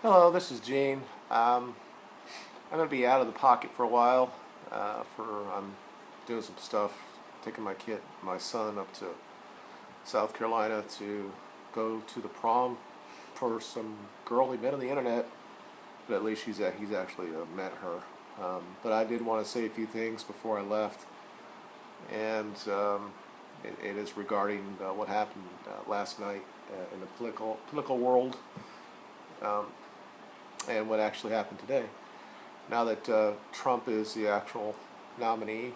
Hello, this is Gene. I'm going to be out of the pocket for a while. I'm doing some stuff, taking my son up to South Carolina to go to the prom for some girl he met on the internet. But at least he's actually met her. But I did want to say a few things before I left, and it is regarding what happened last night in the political world. Um, and what actually happened today. Now that Trump is the actual nominee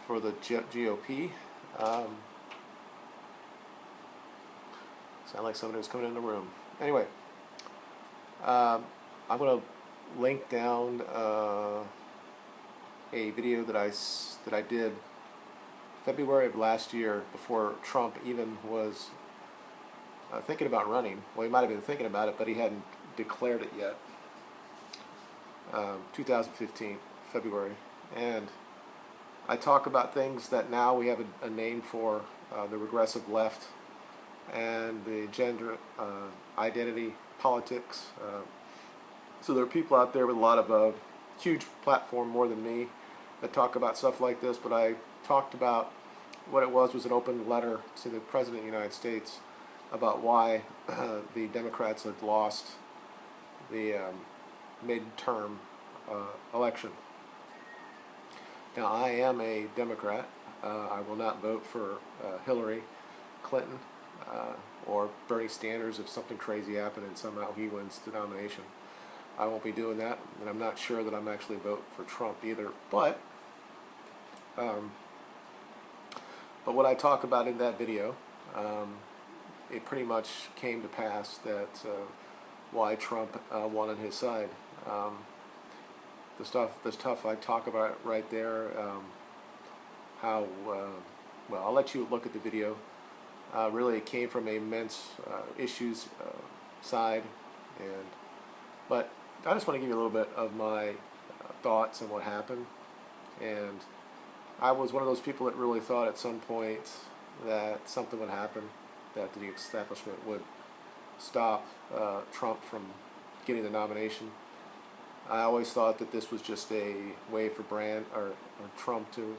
for the GOP, sound like somebody was coming in the room. Anyway, I'm going to link down a video that I did February of last year, before Trump even was thinking about running. Well, he might have been thinking about it, but he hadn't declared it yet. 2015, February. And I talk about things that now we have a name for, the regressive left and the gender identity politics. So there are people out there with a lot of huge platform, more than me, that talk about stuff like this, but I talked about what it was an open letter to the President of the United States about why the Democrats had lost the midterm election. Now, I am a Democrat. I will not vote for Hillary Clinton or Bernie Sanders if something crazy happened and somehow he wins the nomination. I won't be doing that, and I'm not sure that I'm actually vote for Trump either. But what I talk about in that video, it pretty much came to pass that why Trump won on his side. The stuff I talk about right there, how, well, I'll let you look at the video. Really, it came from a men's issues side, but I just want to give you a little bit of my thoughts on what happened. And I was one of those people that really thought at some point that something would happen, that the establishment would stop Trump from getting the nomination. I always thought that this was just a way for Trump to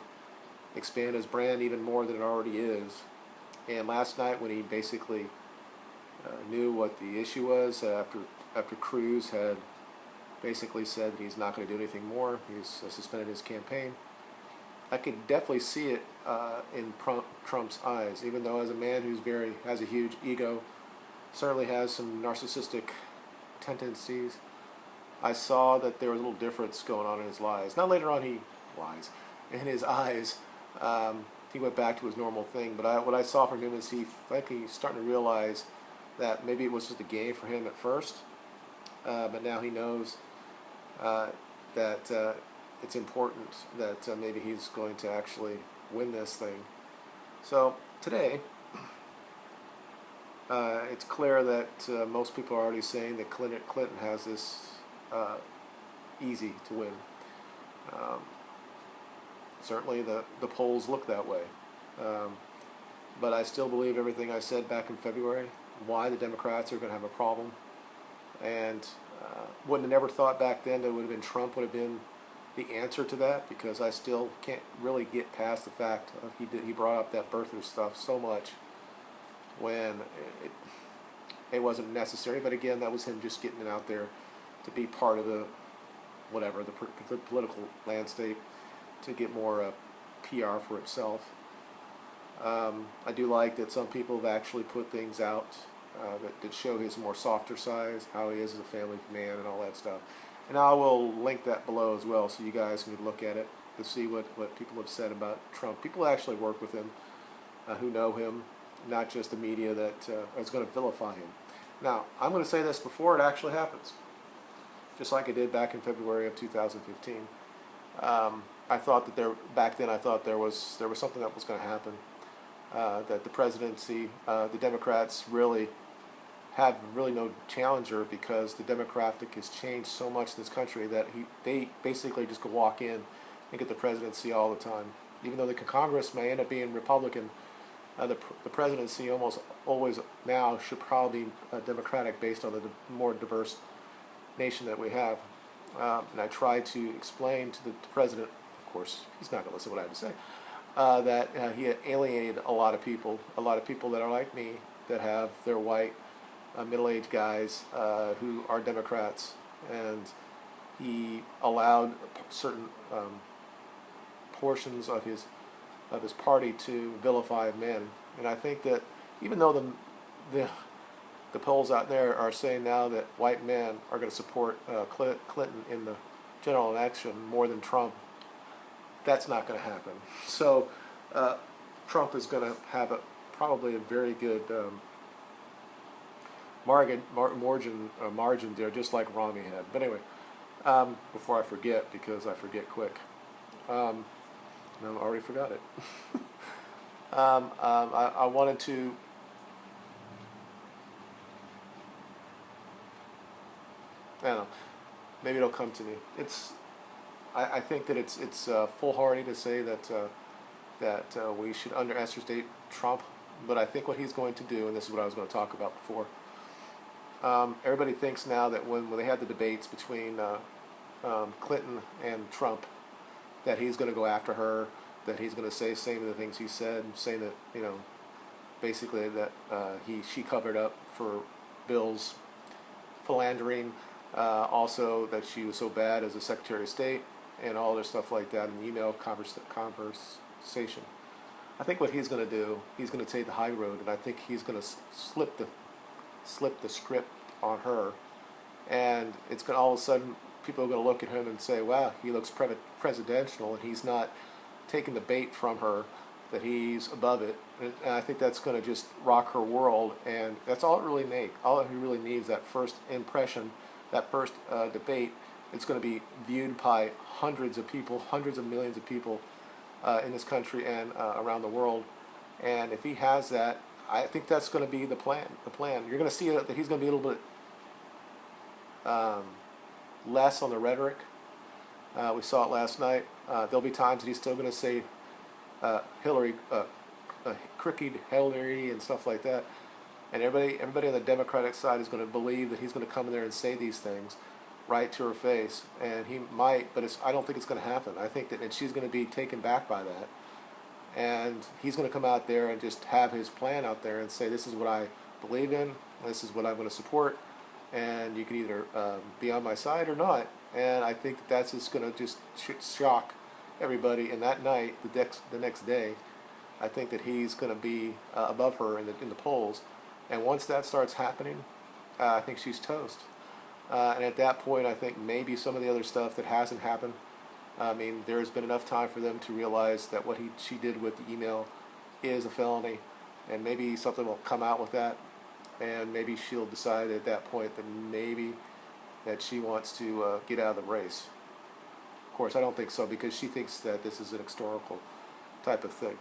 expand his brand even more than it already is. And last night, when he basically knew what the issue was, after Cruz had basically said that he's not going to do anything more, he's suspended his campaign, I could definitely see it in Trump's eyes. Even though, as a man who's has a huge ego, certainly has some narcissistic tendencies, I saw that there was a little difference going on in his lies. Now later on, in his eyes, he went back to his normal thing. But what I saw from him is he's starting to realize that maybe it was just a game for him at first, but now he knows that it's important that maybe he's going to actually win this thing. So today, it's clear that most people are already saying that Clinton has this easy to win. Certainly the polls look that way. But I still believe everything I said back in February, why the Democrats are going to have a problem. And wouldn't have never thought back then that it would have been Trump would have been the answer to that, because I still can't really get past the fact he brought up that birther stuff so much when it wasn't necessary. But again, that was him just getting it out there to be part of the political landscape, to get more PR for itself. I do like that some people have actually put things out that show his more softer side, how he is as a family man and all that stuff. And I will link that below as well, so you guys can look at it to see what people have said about Trump. People actually work with him, who know him, not just the media that is going to vilify him. Now, I'm going to say this before it actually happens, just like I did back in February of 2015. I thought that back then I thought there was something that was going to happen, that the presidency, the Democrats really have no challenger, because the demographic has changed so much in this country that they basically just could walk in and get the presidency all the time. Even though the Congress may end up being Republican, The presidency almost always now should probably be Democratic based on the more diverse nation that we have. And I tried to explain to the president, of course, he's not going to listen to what I have to say, that he had alienated a lot of people that are like me, that have their white, middle-aged guys who are Democrats, and he allowed certain portions of his party to vilify men. And I think that even though the polls out there are saying now that white men are going to support Clinton in the general election more than Trump, that's not going to happen. So Trump is going to have probably a very good margin there, just like Romney had. But anyway, before I forget, because I forget quick. No, I already forgot it. I wanted to I don't know. Maybe it'll come to me. I think that it's foolhardy to say that we should underestimate Trump, but I think what he's going to do, and this is what I was going to talk about before. Everybody thinks now that when they had the debates between Clinton and Trump, that he's going to go after her, that he's going to say same of the things he said, saying that basically that she covered up for Bill's philandering, also that she was so bad as a Secretary of State, and all other stuff like that in the email conversation. I think what he's going to do, he's going to take the high road, and I think he's going to slip the script on her, and it's going to, all of a sudden people are going to look at him and say, wow, he looks presidential, and he's not taking the bait from her, that he's above it. And I think that's going to just rock her world, and that's all it really needs. All he really needs, that first impression, that first debate. It's going to be viewed by hundreds of people, hundreds of millions of people in this country and around the world. And if he has that, I think that's going to be the plan. You're going to see that he's going to be a little bit less on the rhetoric. We saw it last night. There'll be times that he's still going to say Hillary, crooked Hillary and stuff like that. And everybody on the Democratic side is going to believe that he's going to come in there and say these things right to her face. And he might, but I don't think it's going to happen. I think that and she's going to be taken back by that. And he's going to come out there and just have his plan out there and say, this is what I believe in, this is what I'm going to support, and you can either be on my side or not. And I think that's just going to just shock everybody. And that night, the next day, I think that he's going to be above her in the polls. And once that starts happening, I think she's toast. And at that point, I think maybe some of the other stuff that hasn't happened, I mean, there's been enough time for them to realize that what she did with the email is a felony, and maybe something will come out with that, and maybe she'll decide at that point that maybe that she wants to get out of the race. Of course, I don't think so, because she thinks that this is an historical type of thing.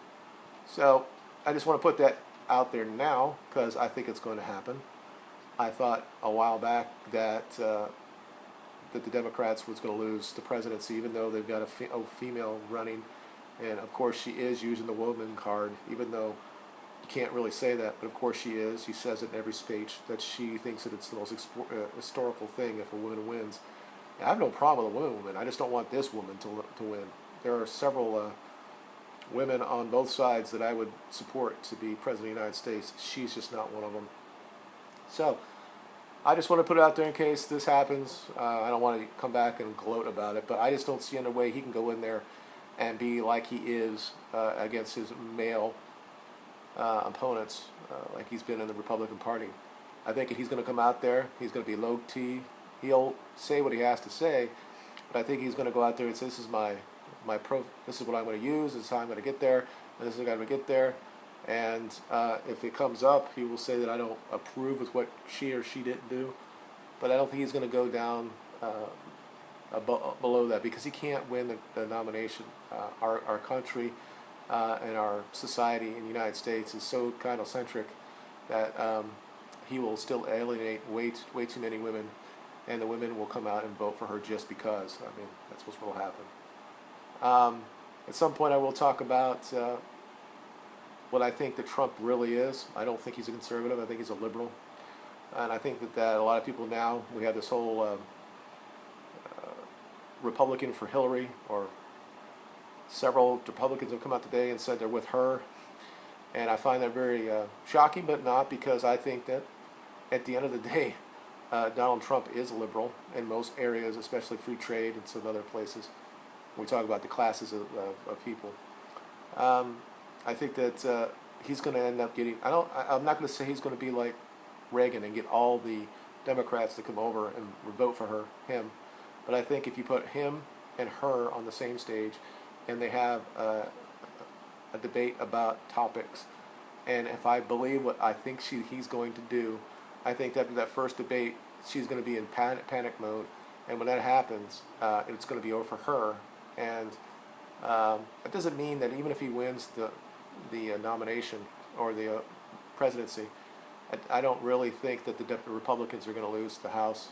So I just want to put that out there now, because I think it's going to happen. I thought a while back that the Democrats was going to lose the presidency, even though they've got a female running. And of course she is using the woman card, even though you can't really say that, but of course she is. She says it in every speech that she thinks that it's the most historical thing if a woman wins. And I have no problem with a woman. I just don't want this woman to win. There are several women on both sides that I would support to be president of the United States. She's just not one of them. So I just want to put it out there in case this happens. I don't want to come back and gloat about it, but I just don't see any way he can go in there and be like he is against his male opponents, like he's been in the Republican Party. I think he's going to come out there. He's going to be low-key. He'll say what he has to say, but I think he's going to go out there and say, this is this is what I'm going to use. This is how I'm going to get there, and this is how I'm going to get there. And if it comes up, he will say that I don't approve with what she or she didn't do. But I don't think he's going to go down below that, because he can't win the nomination. Our country and our society in the United States is so gynocentric that he will still alienate way too many women, and the women will come out and vote for her just because. I mean, that's what will happen. At some point I will talk about what I think that Trump really is. I don't think he's a conservative. I think he's a liberal. And I think that a lot of people now, we have this whole Republican for Hillary, or several Republicans have come out today and said they're with her. And I find that very shocking, but not, because I think that at the end of the day, Donald Trump is a liberal in most areas, especially free trade and some other places. We talk about the classes of people. I think that he's going to end up getting. I'm not going to say he's going to be like Reagan and get all the Democrats to come over and vote for him. But I think if you put him and her on the same stage, and they have a debate about topics, and if I believe what I think he's going to do, I think that after that first debate, she's going to be in panic mode, and when that happens, it's going to be over for her. And it doesn't mean that even if he wins the nomination or the presidency, I don't really think that the Republicans are going to lose the House.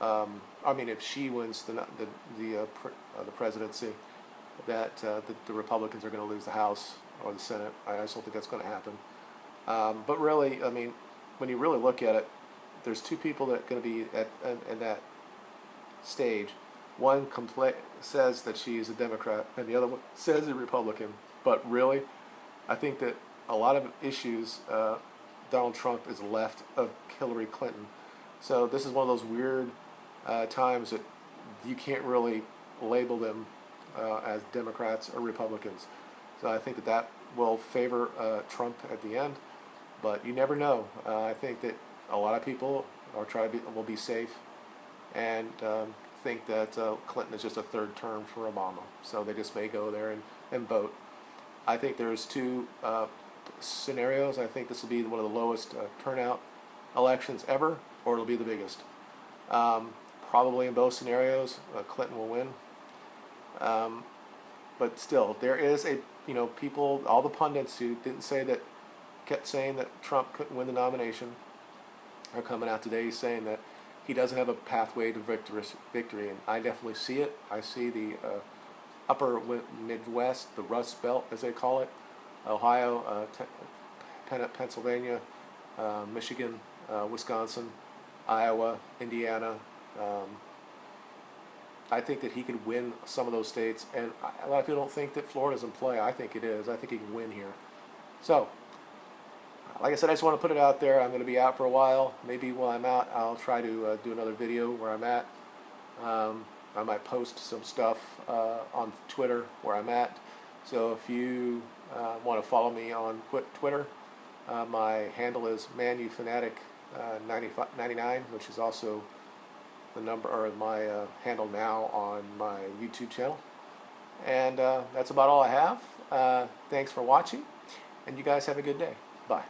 I mean, if she wins the presidency, that the Republicans are going to lose the House or the Senate. I just don't think that's going to happen. But really, I mean, when you really look at it, there's two people that are going to be in that stage. One says that she's a Democrat, and the other one says a Republican. But really, I think that a lot of issues, Donald Trump is left of Hillary Clinton. So this is one of those weird times that you can't really label them as Democrats or Republicans. So I think that will favor Trump at the end, but you never know. I think that a lot of people will be safe and think that Clinton is just a third term for Obama. So they just may go there and vote. I think there's two scenarios. I think this will be one of the lowest turnout elections ever, or it'll be the biggest. Probably in both scenarios, Clinton will win. But still, there is people, all the pundits who kept saying that Trump couldn't win the nomination, are coming out today saying that he doesn't have a pathway to victory, and I definitely see it. I see the upper Midwest, the Rust Belt, as they call it, Ohio, Pennsylvania, Michigan, Wisconsin, Iowa, Indiana. I think that he could win some of those states, and a lot of people don't think that Florida's in play. I think it is. I think he can win here. So, like I said, I just want to put it out there. I'm going to be out for a while. Maybe while I'm out, I'll try to do another video where I'm at. I might post some stuff on Twitter where I'm at. So if you want to follow me on Twitter, my handle is ManuFanatic99, which is also the number, or my handle now on my YouTube channel. And that's about all I have. Thanks for watching, and you guys have a good day. Bye.